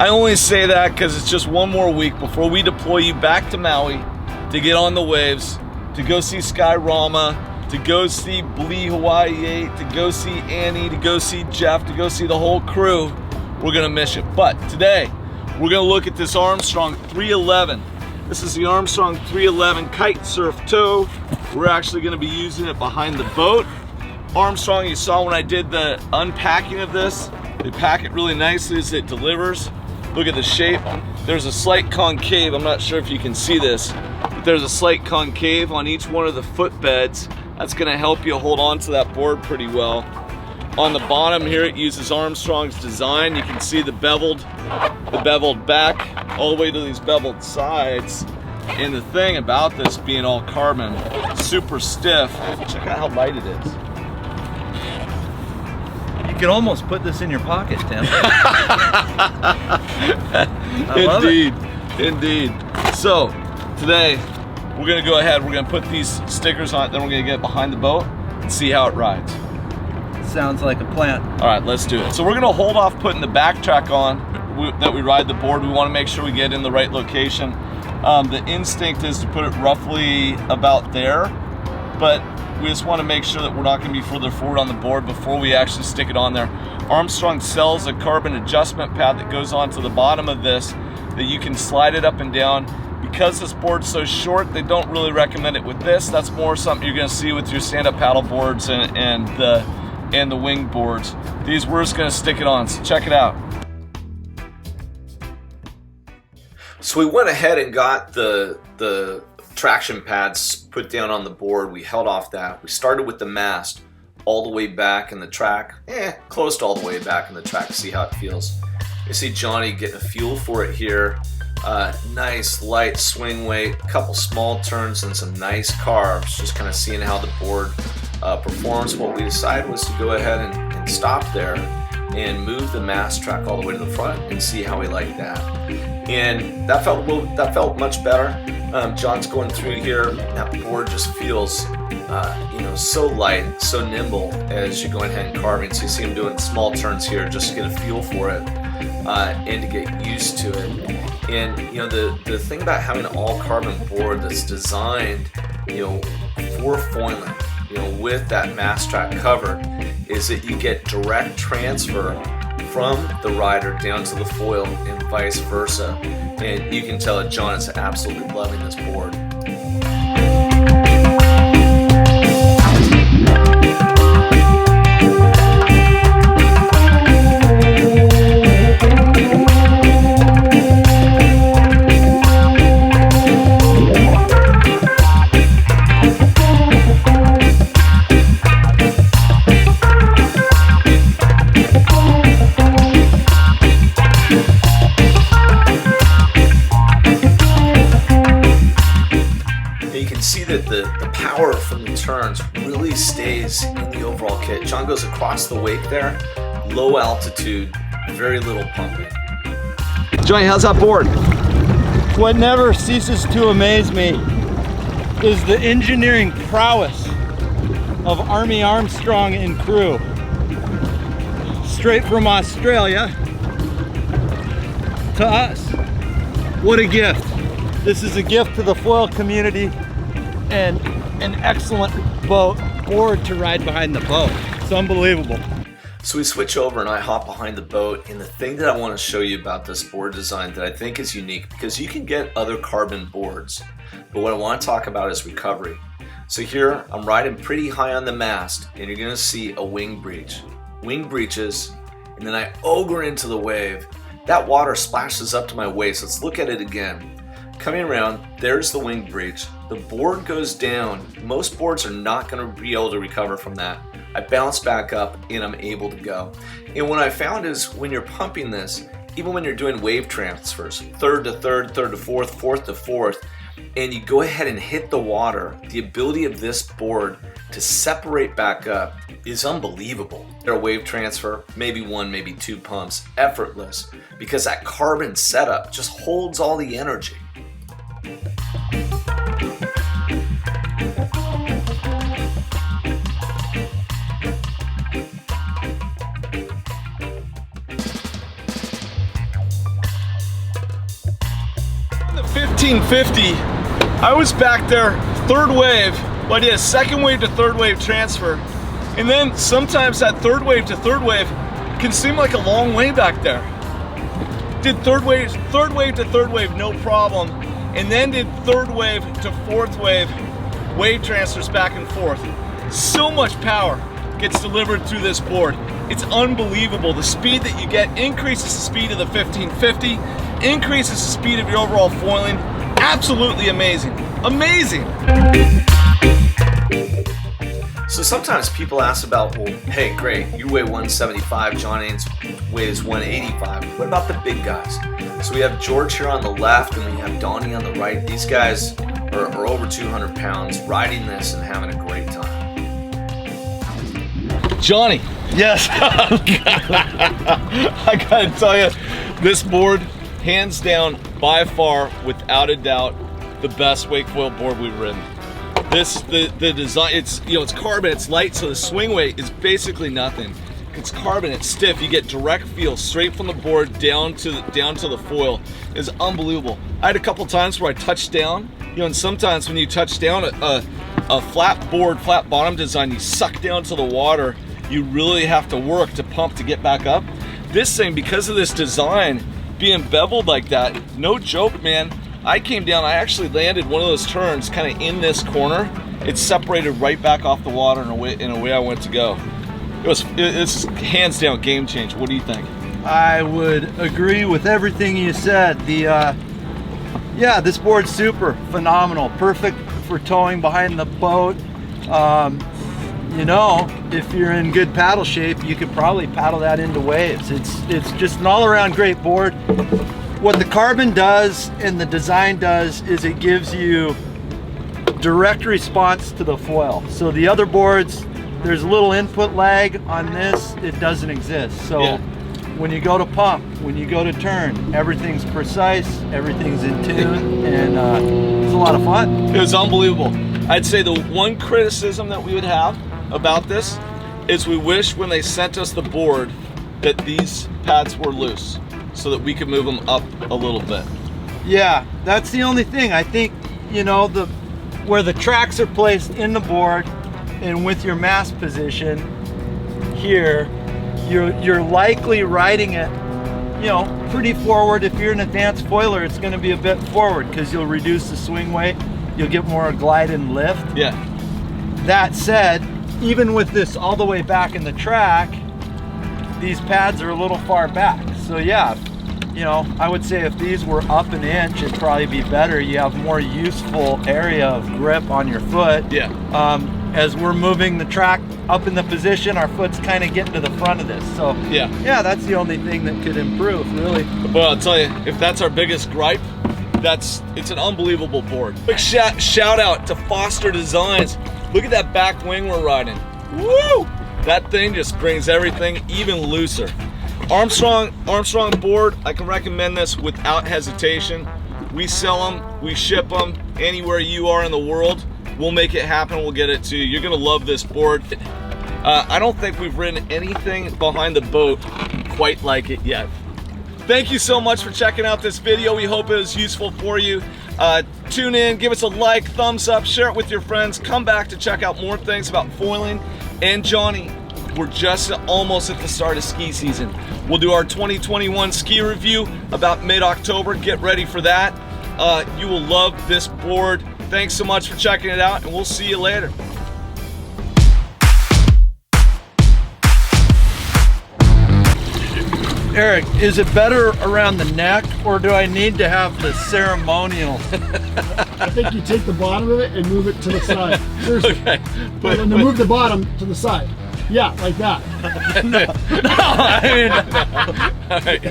I only say that because it's just one more week before we deploy you back to Maui to get on the waves, to go see Skyrama, to go see Blee Hawaii 8, to go see Annie, to go see Jeff, to go see the whole crew. We're gonna miss you. But today, we're gonna look at this Armstrong 311. This is the Armstrong 311 Kite Surf Tow. We're actually gonna be using it behind the boat. Armstrong, you saw when I did the unpacking of this, they pack it really nicely as it delivers. Look at the shape. There's a slight concave. I'm not sure if you can see this, but there's a slight concave on each one of the footbeds. That's gonna help you hold on to that board pretty well. On the bottom here, it uses Armstrong's design. You can see the beveled back all the way to these beveled sides. And the thing about this being all carbon, super stiff. Check out how light it is. You can almost put this in your pocket, Tim. Indeed. So today we're gonna go ahead, we're gonna put these stickers on it, then we're gonna get behind the boat and see how it rides. Sounds like a plan. All right, let's do it. So we're gonna hold off putting the backtrack on that we ride the board. We wanna make sure we get in the right location. The instinct is to put it roughly about there, but we just wanna make sure that we're not gonna be further forward on the board before we actually stick it on there. Armstrong sells a carbon adjustment pad that goes onto the bottom of this that you can slide it up and down. Because this board's so short, they don't really recommend it with this. That's more something you're gonna see with your stand-up paddle boards and the wing boards. These, we're just gonna stick it on, so check it out. So we went ahead and got the traction pads put down on the board. We held off that. We started with the mast all the way back in the track, close to all the way back in the track to see how it feels. You see Johnny getting a feel for it here. Nice light swing weight, a couple small turns and some nice carbs, just kind of seeing how the board performs. What we decided was to go ahead and stop there and move the mast track all the way to the front and see how we like that. And that felt much better. John's going through here. That board just feels so light, so nimble as you're going ahead and carving. So you see him doing small turns here just to get a feel for it and to get used to it. And the thing about having an all carbon board that's designed for foiling, with that mast track covered, is that you get direct transfer from the rider down to the foil and vice versa. And you can tell that John is absolutely loving this board. The power from the turns really stays in the overall kit. John goes across the wake there, low altitude, very little pumping. Johnny, how's that board? What never ceases to amaze me is the engineering prowess of Army Armstrong and crew. Straight from Australia to us. What a gift. This is a gift to the foil community and an excellent board to ride behind the boat. It's unbelievable. So we switch over and I hop behind the boat, and the thing that I want to show you about this board design that I think is unique, because you can get other carbon boards, but what I want to talk about is recovery. So here I'm riding pretty high on the mast, and you're going to see a wing breach. Wing breaches, and then I ogre into the wave. That water splashes up to my waist. Let's look at it again. Coming around, there's the wing breach. The board goes down. Most boards are not going to be able to recover from that. I bounce back up and I'm able to go. And what I found is when you're pumping this, even when you're doing wave transfers, third to third, third to fourth, fourth to fourth, and you go ahead and hit the water, the ability of this board to separate back up is unbelievable. A wave transfer, maybe one, maybe two pumps, effortless, because that carbon setup just holds all the energy. 1550, I was back there, third wave, well, I did a second wave to third wave transfer, and then sometimes that third wave to third wave can seem like a long way back there. Did third wave to third wave, no problem, and then did third wave to fourth wave transfers back and forth. So much power gets delivered through this board. It's unbelievable. The speed that you get increases the speed of the 1550, increases the speed of your overall foiling. Absolutely amazing. Amazing. So sometimes people ask about, well, hey, great, you weigh 175, John Ains weighs 185. What about the big guys? So we have George here on the left and we have Donnie on the right. These guys are over 200 pounds riding this and having a great time. Johnny. Yes. I gotta tell you, this board, hands down, by far, without a doubt, the best wakefoil board we've ridden. The design, it's carbon, it's light, so the swing weight is basically nothing. It's carbon, it's stiff. You get direct feel straight from the board down to the foil. It's unbelievable. I had a couple times where I touched down, and sometimes when you touch down a flat board, flat bottom design, you suck down to the water. You really have to work to pump to get back up. This thing, because of this design, being beveled like that, no joke, man. I came down, I actually landed one of those turns kind of in this corner. It separated right back off the water in a way I went to go. It's hands down game changer. What do you think? I would agree with everything you said. Yeah, this board's super phenomenal, perfect for towing behind the boat. If you're in good paddle shape, you could probably paddle that into waves. It's just an all-around great board. What the carbon does and the design does is it gives you direct response to the foil. So the other boards, there's a little input lag. On this, it doesn't exist. So when you go to pump, when you go to turn, everything's precise, everything's in tune, and it's a lot of fun. It was unbelievable. I'd say the one criticism that we would have about this is we wish when they sent us the board that these pads were loose so that we could move them up a little bit. Yeah, that's the only thing. I think, where the tracks are placed in the board and with your mast position here, you're likely riding it, pretty forward. If you're an advanced foiler, it's going to be a bit forward because you'll reduce the swing weight. You'll get more glide and lift. Yeah. That said, even with this all the way back in the track, these pads are a little far back. So yeah, I would say if these were up an inch, it'd probably be better. You have more useful area of grip on your foot. Yeah. As we're moving the track up in the position, our foot's kind of getting to the front of this. So yeah, that's the only thing that could improve, really. Well, I'll tell you, if that's our biggest gripe, it's an unbelievable board. Big shout out to Foster Designs. Look at that back wing we're riding. Woo! That thing just brings everything even looser. Armstrong board, I can recommend this without hesitation. We sell them, we ship them anywhere you are in the world. We'll make it happen, we'll get it to you. You're gonna love this board. I don't think we've ridden anything behind the boat quite like it yet. Thank you so much for checking out this video. We hope it was useful for you. Tune in, give us a like, thumbs up, share it with your friends. Come back to check out more things about foiling. And Johnny, we're just almost at the start of ski season. We'll do our 2021 ski review about mid-October. Get ready for that. You will love this board. Thanks so much for checking it out, and we'll see you later. Eric, is it better around the neck, or do I need to have the ceremonial? I think you take the bottom of it and move it to the side. Seriously. Okay. But move the bottom to the side. Yeah, like that. No, I mean... All right.